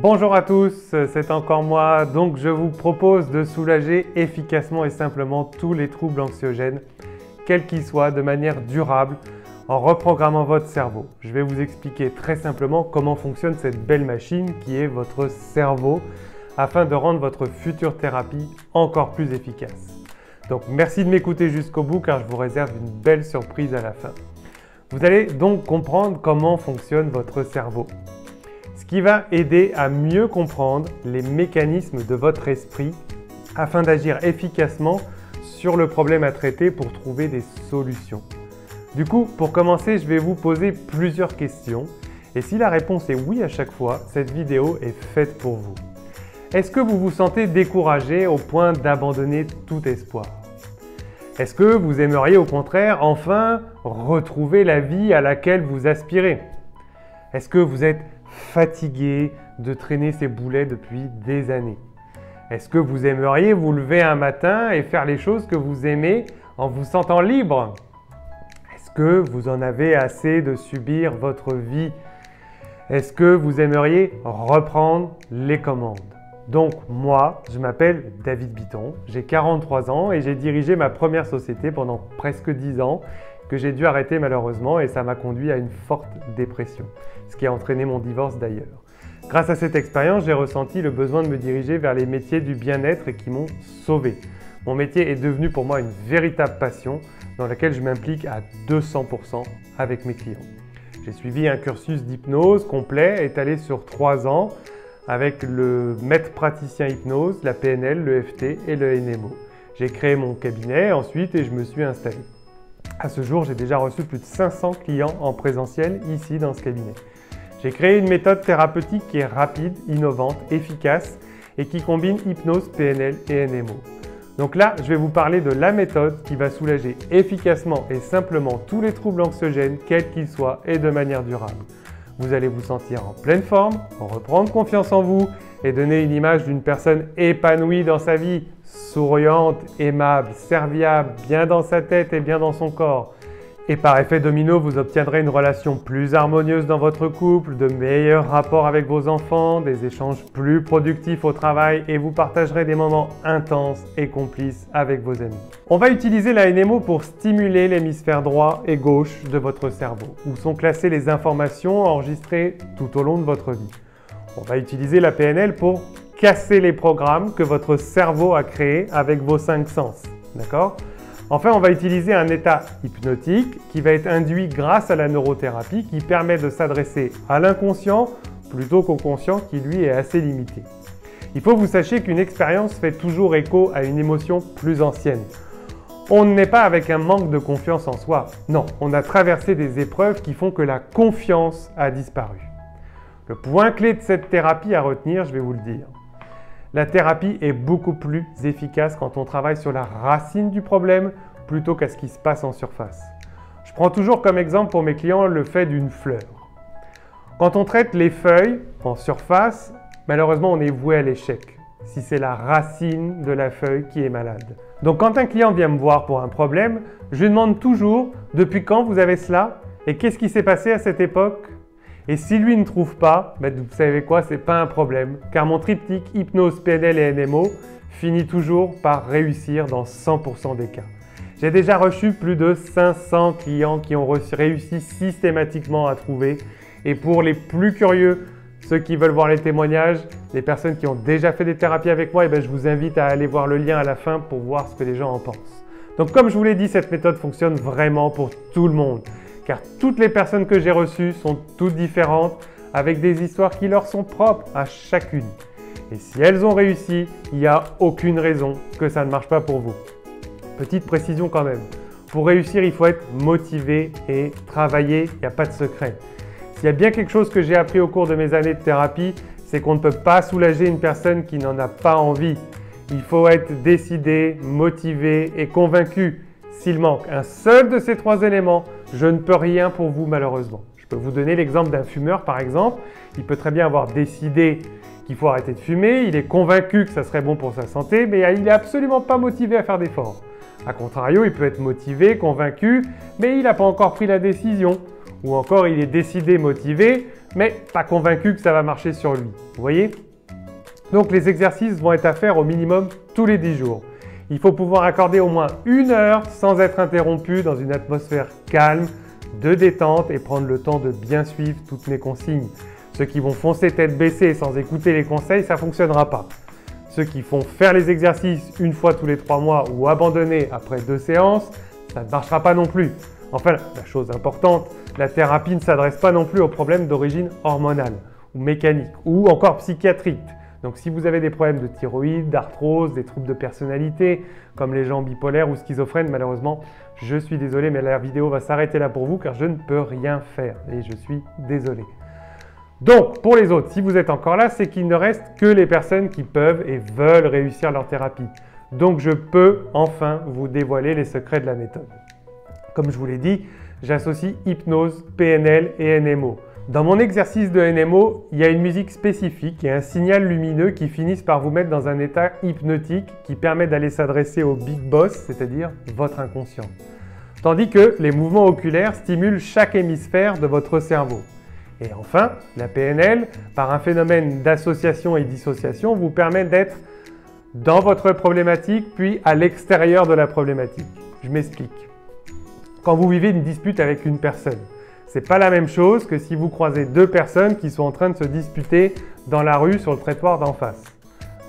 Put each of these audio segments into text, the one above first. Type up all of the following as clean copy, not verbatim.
Bonjour à tous, c'est encore moi. Donc je vous propose de soulager efficacement et simplement tous les troubles anxiogènes, quels qu'ils soient, de manière durable, en reprogrammant votre cerveau. Je vais vous expliquer très simplement comment fonctionne cette belle machine qui est votre cerveau, afin de rendre votre future thérapie encore plus efficace. Donc merci de m'écouter jusqu'au bout car je vous réserve une belle surprise à la fin. Vous allez donc comprendre comment fonctionne votre cerveau, ce qui va aider à mieux comprendre les mécanismes de votre esprit afin d'agir efficacement sur le problème à traiter pour trouver des solutions. Du coup, pour commencer, je vais vous poser plusieurs questions et si la réponse est oui à chaque fois, cette vidéo est faite pour vous. Est-ce que vous vous sentez découragé au point d'abandonner tout espoir? Est-ce que vous aimeriez au contraire enfin retrouver la vie à laquelle vous aspirez? Est-ce que vous êtes fatigué de traîner ces boulets depuis des années? Est-ce que vous aimeriez vous lever un matin et faire les choses que vous aimez en vous sentant libre? Est-ce que vous en avez assez de subir votre vie? Est-ce que vous aimeriez reprendre les commandes? Donc moi, je m'appelle David Bitton, j'ai 43 ans et j'ai dirigé ma première société pendant presque 10 ans que j'ai dû arrêter malheureusement et ça m'a conduit à une forte dépression, ce qui a entraîné mon divorce d'ailleurs. Grâce à cette expérience, j'ai ressenti le besoin de me diriger vers les métiers du bien-être et qui m'ont sauvé. Mon métier est devenu pour moi une véritable passion dans laquelle je m'implique à 200% avec mes clients. J'ai suivi un cursus d'hypnose complet étalé sur 3 ans avec le maître praticien hypnose, la PNL, le FT et le NMO. J'ai créé mon cabinet ensuite et je me suis installé. À ce jour, j'ai déjà reçu plus de 500 clients en présentiel ici dans ce cabinet. J'ai créé une méthode thérapeutique qui est rapide, innovante, efficace et qui combine hypnose, PNL et NMO. Donc là, je vais vous parler de la méthode qui va soulager efficacement et simplement tous les troubles anxiogènes, quels qu'ils soient et de manière durable. Vous allez vous sentir en pleine forme, reprendre confiance en vous et donner une image d'une personne épanouie dans sa vie, souriante, aimable, serviable, bien dans sa tête et bien dans son corps. Et par effet domino, vous obtiendrez une relation plus harmonieuse dans votre couple, de meilleurs rapports avec vos enfants, des échanges plus productifs au travail et vous partagerez des moments intenses et complices avec vos amis. On va utiliser la NMO pour stimuler l'hémisphère droit et gauche de votre cerveau, où sont classées les informations enregistrées tout au long de votre vie. On va utiliser la PNL pour casser les programmes que votre cerveau a créés avec vos 5 sens. D'accord ? Enfin, on va utiliser un état hypnotique qui va être induit grâce à la neurothérapie qui permet de s'adresser à l'inconscient plutôt qu'au conscient qui lui est assez limité. Il faut que vous sachiez qu'une expérience fait toujours écho à une émotion plus ancienne. On n'est pas avec un manque de confiance en soi. Non, on a traversé des épreuves qui font que la confiance a disparu. Le point clé de cette thérapie à retenir, je vais vous le dire. La thérapie est beaucoup plus efficace quand on travaille sur la racine du problème plutôt qu'à ce qui se passe en surface. Je prends toujours comme exemple pour mes clients le fait d'une fleur. Quand on traite les feuilles en surface, malheureusement on est voué à l'échec si c'est la racine de la feuille qui est malade. Donc quand un client vient me voir pour un problème, je lui demande toujours depuis quand vous avez cela et qu'est-ce qui s'est passé à cette époque? Et si lui ne trouve pas, vous savez quoi, c'est pas un problème, car mon triptyque hypnose, PNL et NMO finit toujours par réussir dans 100% des cas. J'ai déjà reçu plus de 500 clients qui ont réussi systématiquement à trouver. Et pour les plus curieux, ceux qui veulent voir les témoignages, les personnes qui ont déjà fait des thérapies avec moi, je vous invite à aller voir le lien à la fin pour voir ce que les gens en pensent. Donc comme je vous l'ai dit, cette méthode fonctionne vraiment pour tout le monde. Car toutes les personnes que j'ai reçues sont toutes différentes, avec des histoires qui leur sont propres à chacune. Et si elles ont réussi, il n'y a aucune raison que ça ne marche pas pour vous. Petite précision quand même, pour réussir, il faut être motivé et travailler, il n'y a pas de secret. S'il y a bien quelque chose que j'ai appris au cours de mes années de thérapie, c'est qu'on ne peut pas soulager une personne qui n'en a pas envie. Il faut être décidé, motivé et convaincu. S'il manque un seul de ces 3 éléments, je ne peux rien pour vous malheureusement. Je peux vous donner l'exemple d'un fumeur par exemple. Il peut très bien avoir décidé qu'il faut arrêter de fumer, il est convaincu que ça serait bon pour sa santé, mais il n'est absolument pas motivé à faire d'efforts. A contrario, il peut être motivé, convaincu, mais il n'a pas encore pris la décision. Ou encore, il est décidé, motivé, mais pas convaincu que ça va marcher sur lui. Vous voyez? Donc les exercices vont être à faire au minimum tous les 10 jours. Il faut pouvoir accorder au moins 1 heure sans être interrompu dans une atmosphère calme, de détente et prendre le temps de bien suivre toutes mes consignes. Ceux qui vont foncer tête baissée sans écouter les conseils, ça ne fonctionnera pas. Ceux qui font faire les exercices une fois tous les 3 mois ou abandonner après 2 séances, ça ne marchera pas non plus. Enfin, la chose importante, la thérapie ne s'adresse pas non plus aux problèmes d'origine hormonale ou mécanique ou encore psychiatrique. Donc si vous avez des problèmes de thyroïde, d'arthrose, des troubles de personnalité, comme les gens bipolaires ou schizophrènes, malheureusement, je suis désolé, mais la vidéo va s'arrêter là pour vous car je ne peux rien faire et je suis désolé. Donc, pour les autres, si vous êtes encore là, c'est qu'il ne reste que les personnes qui peuvent et veulent réussir leur thérapie. Donc, je peux enfin vous dévoiler les secrets de la méthode. Comme je vous l'ai dit, j'associe hypnose, PNL et NMO. Dans mon exercice de NMO, il y a une musique spécifique et un signal lumineux qui finissent par vous mettre dans un état hypnotique qui permet d'aller s'adresser au Big Boss, c'est-à-dire votre inconscient. Tandis que les mouvements oculaires stimulent chaque hémisphère de votre cerveau. Et enfin, la PNL, par un phénomène d'association et dissociation, vous permet d'être dans votre problématique puis à l'extérieur de la problématique. Je m'explique. Quand vous vivez une dispute avec une personne, ce n'est pas la même chose que si vous croisez 2 personnes qui sont en train de se disputer dans la rue sur le trottoir d'en face.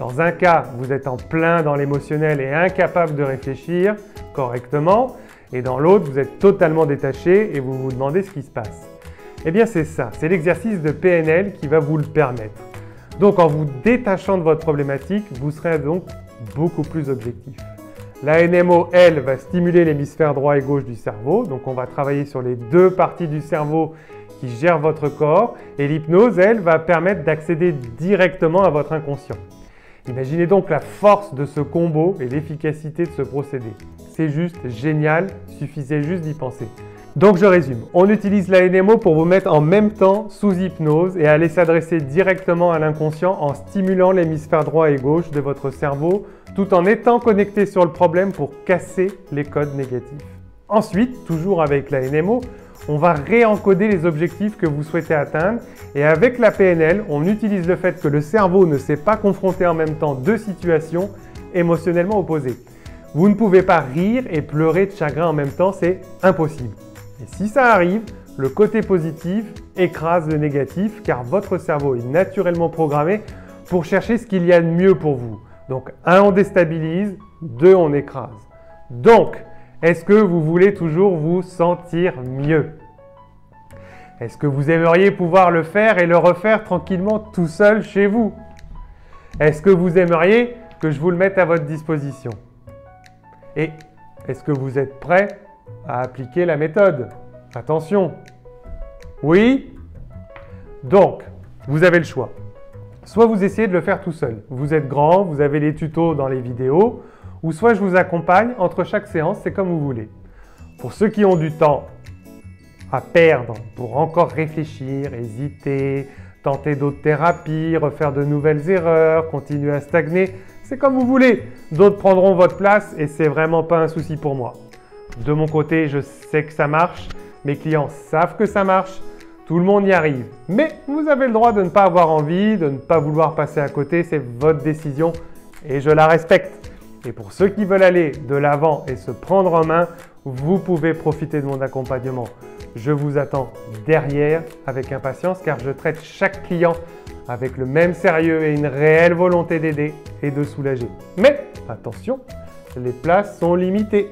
Dans un cas, vous êtes en plein dans l'émotionnel et incapable de réfléchir correctement, et dans l'autre, vous êtes totalement détaché et vous vous demandez ce qui se passe. Eh bien, c'est ça, c'est l'exercice de PNL qui va vous le permettre. Donc, en vous détachant de votre problématique, vous serez donc beaucoup plus objectif. La NMO, elle, va stimuler l'hémisphère droit et gauche du cerveau. Donc, on va travailler sur les 2 parties du cerveau qui gèrent votre corps. Et l'hypnose, elle, va permettre d'accéder directement à votre inconscient. Imaginez donc la force de ce combo et l'efficacité de ce procédé. C'est juste génial, suffisait juste d'y penser. Donc, je résume. On utilise la NMO pour vous mettre en même temps sous hypnose et aller s'adresser directement à l'inconscient en stimulant l'hémisphère droit et gauche de votre cerveau tout en étant connecté sur le problème pour casser les codes négatifs. Ensuite, toujours avec la NMO, on va réencoder les objectifs que vous souhaitez atteindre et avec la PNL, on utilise le fait que le cerveau ne s'est pas confronté en même temps 2 situations émotionnellement opposées. Vous ne pouvez pas rire et pleurer de chagrin en même temps, c'est impossible. Et si ça arrive, le côté positif écrase le négatif car votre cerveau est naturellement programmé pour chercher ce qu'il y a de mieux pour vous. Donc 1, on déstabilise, 2, on écrase. Donc, est-ce que vous voulez toujours vous sentir mieux? Est-ce que vous aimeriez pouvoir le faire et le refaire tranquillement tout seul chez vous? Est-ce que vous aimeriez que je vous le mette à votre disposition? Et est-ce que vous êtes prêt à appliquer la méthode? Attention! Oui? Donc, vous avez le choix. Soit vous essayez de le faire tout seul. Vous êtes grand, vous avez les tutos dans les vidéos, ou soit je vous accompagne entre chaque séance, c'est comme vous voulez. Pour ceux qui ont du temps à perdre pour encore réfléchir, hésiter, tenter d'autres thérapies, refaire de nouvelles erreurs, continuer à stagner, c'est comme vous voulez. D'autres prendront votre place et c'est vraiment pas un souci pour moi. De mon côté, je sais que ça marche, mes clients savent que ça marche, tout le monde y arrive. Mais vous avez le droit de ne pas avoir envie, de ne pas vouloir passer à côté, c'est votre décision et je la respecte. Et pour ceux qui veulent aller de l'avant et se prendre en main, vous pouvez profiter de mon accompagnement. Je vous attends derrière avec impatience car je traite chaque client avec le même sérieux et une réelle volonté d'aider et de soulager. Mais attention, les places sont limitées.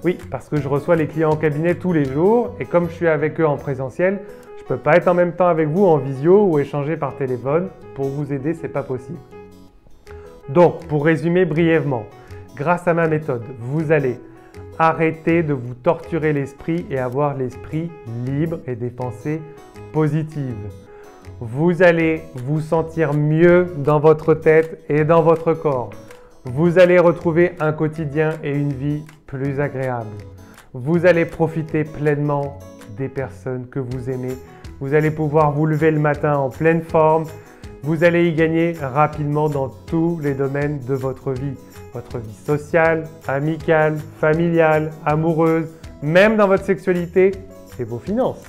Oui, parce que je reçois les clients en cabinet tous les jours et comme je suis avec eux en présentiel, je ne peux pas être en même temps avec vous en visio ou échanger par téléphone. Pour vous aider, ce n'est pas possible. Donc, pour résumer brièvement, grâce à ma méthode, vous allez arrêter de vous torturer l'esprit et avoir l'esprit libre et des pensées positives. Vous allez vous sentir mieux dans votre tête et dans votre corps. Vous allez retrouver un quotidien et une vie plus agréable. Vous allez profiter pleinement des personnes que vous aimez. Vous allez pouvoir vous lever le matin en pleine forme. Vous allez y gagner rapidement dans tous les domaines de votre vie. Votre vie sociale, amicale, familiale, amoureuse, même dans votre sexualité et vos finances.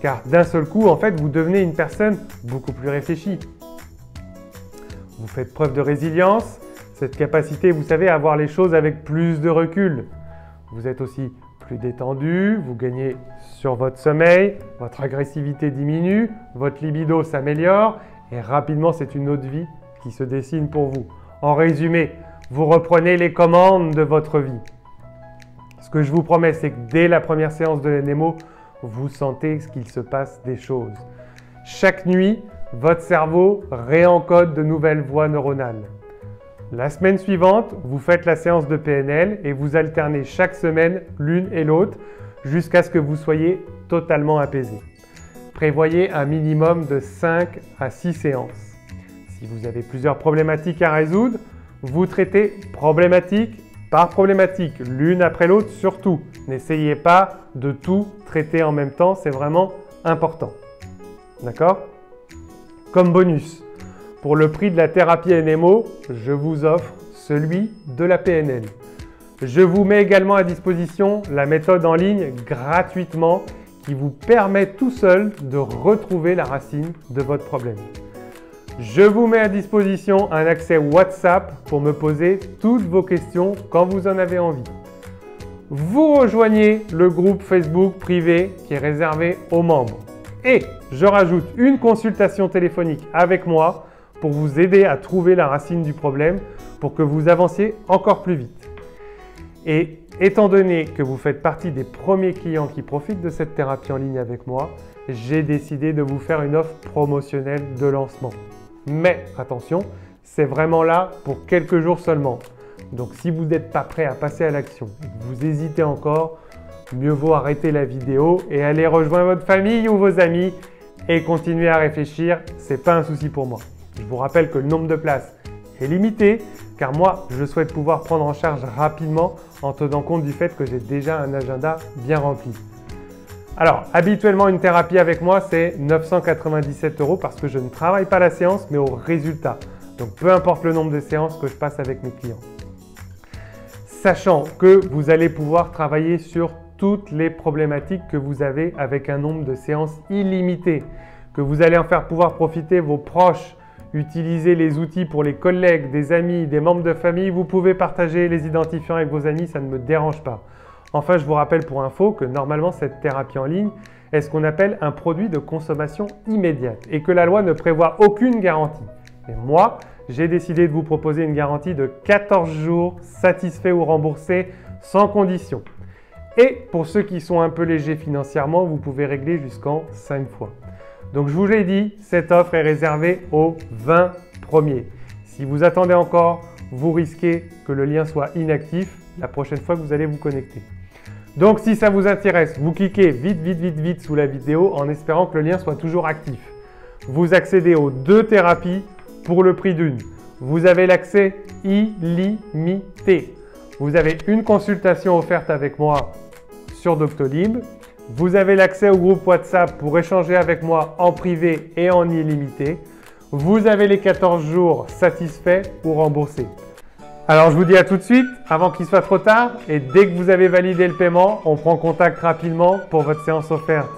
car d'un seul coup, en fait, vous devenez une personne beaucoup plus réfléchie. Vous faites preuve de résilience, cette capacité, vous savez, à voir les choses avec plus de recul. Vous êtes aussi plus détendu, vous gagnez sur votre sommeil, votre agressivité diminue, votre libido s'améliore et rapidement, c'est une autre vie qui se dessine pour vous. En résumé, vous reprenez les commandes de votre vie. Ce que je vous promets, c'est que dès la première séance de l'NMO, vous sentez qu'il se passe des choses. Chaque nuit, votre cerveau réencode de nouvelles voies neuronales. La semaine suivante, vous faites la séance de PNL et vous alternez chaque semaine l'une et l'autre jusqu'à ce que vous soyez totalement apaisé. Prévoyez un minimum de 5 à 6 séances. Si vous avez plusieurs problématiques à résoudre, vous traitez problématique par problématique, l'une après l'autre surtout. N'essayez pas de tout traiter en même temps, c'est vraiment important. D'accord? Comme bonus, pour le prix de la thérapie NMO, je vous offre celui de la PNL. Je vous mets également à disposition la méthode en ligne gratuitement qui vous permet tout seul de retrouver la racine de votre problème. Je vous mets à disposition un accès WhatsApp pour me poser toutes vos questions quand vous en avez envie. Vous rejoignez le groupe Facebook privé qui est réservé aux membres. Et je rajoute une consultation téléphonique avec moi pour vous aider à trouver la racine du problème pour que vous avanciez encore plus vite. Et étant donné que vous faites partie des premiers clients qui profitent de cette thérapie en ligne avec moi, j'ai décidé de vous faire une offre promotionnelle de lancement. Mais attention, c'est vraiment là pour quelques jours seulement. Donc si vous n'êtes pas prêt à passer à l'action et que vous hésitez encore, mieux vaut arrêter la vidéo et aller rejoindre votre famille ou vos amis et continuer à réfléchir, ce n'est pas un souci pour moi. Je vous rappelle que le nombre de places est limité car moi, je souhaite pouvoir prendre en charge rapidement en tenant compte du fait que j'ai déjà un agenda bien rempli. Alors, habituellement, une thérapie avec moi, c'est 997 € parce que je ne travaille pas la séance, mais au résultat. Donc, peu importe le nombre de séances que je passe avec mes clients. Sachant que vous allez pouvoir travailler sur toutes les problématiques que vous avez avec un nombre de séances illimité, que vous allez en faire pouvoir profiter vos proches, utiliser les outils pour les collègues, des amis, des membres de famille. Vous pouvez partager les identifiants avec vos amis, ça ne me dérange pas. Enfin, je vous rappelle pour info que normalement, cette thérapie en ligne est ce qu'on appelle un produit de consommation immédiate et que la loi ne prévoit aucune garantie. Mais moi, j'ai décidé de vous proposer une garantie de 14 jours satisfait ou remboursé sans condition. Et pour ceux qui sont un peu légers financièrement, vous pouvez régler jusqu'en 5 fois. Donc, je vous l'ai dit, cette offre est réservée aux 20 premiers. Si vous attendez encore, vous risquez que le lien soit inactif la prochaine fois que vous allez vous connecter. Donc, si ça vous intéresse, vous cliquez vite sous la vidéo en espérant que le lien soit toujours actif. Vous accédez aux 2 thérapies pour le prix d'une. Vous avez l'accès illimité. Vous avez une consultation offerte avec moi sur Doctolib. Vous avez l'accès au groupe WhatsApp pour échanger avec moi en privé et en illimité. Vous avez les 14 jours satisfaits ou remboursés. Alors, je vous dis à tout de suite, avant qu'il soit trop tard, et dès que vous avez validé le paiement, on prend contact rapidement pour votre séance offerte.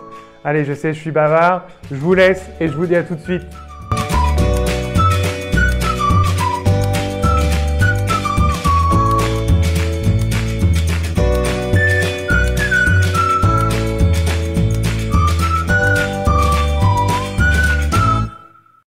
Allez, je sais, je suis bavard, je vous laisse et je vous dis à tout de suite.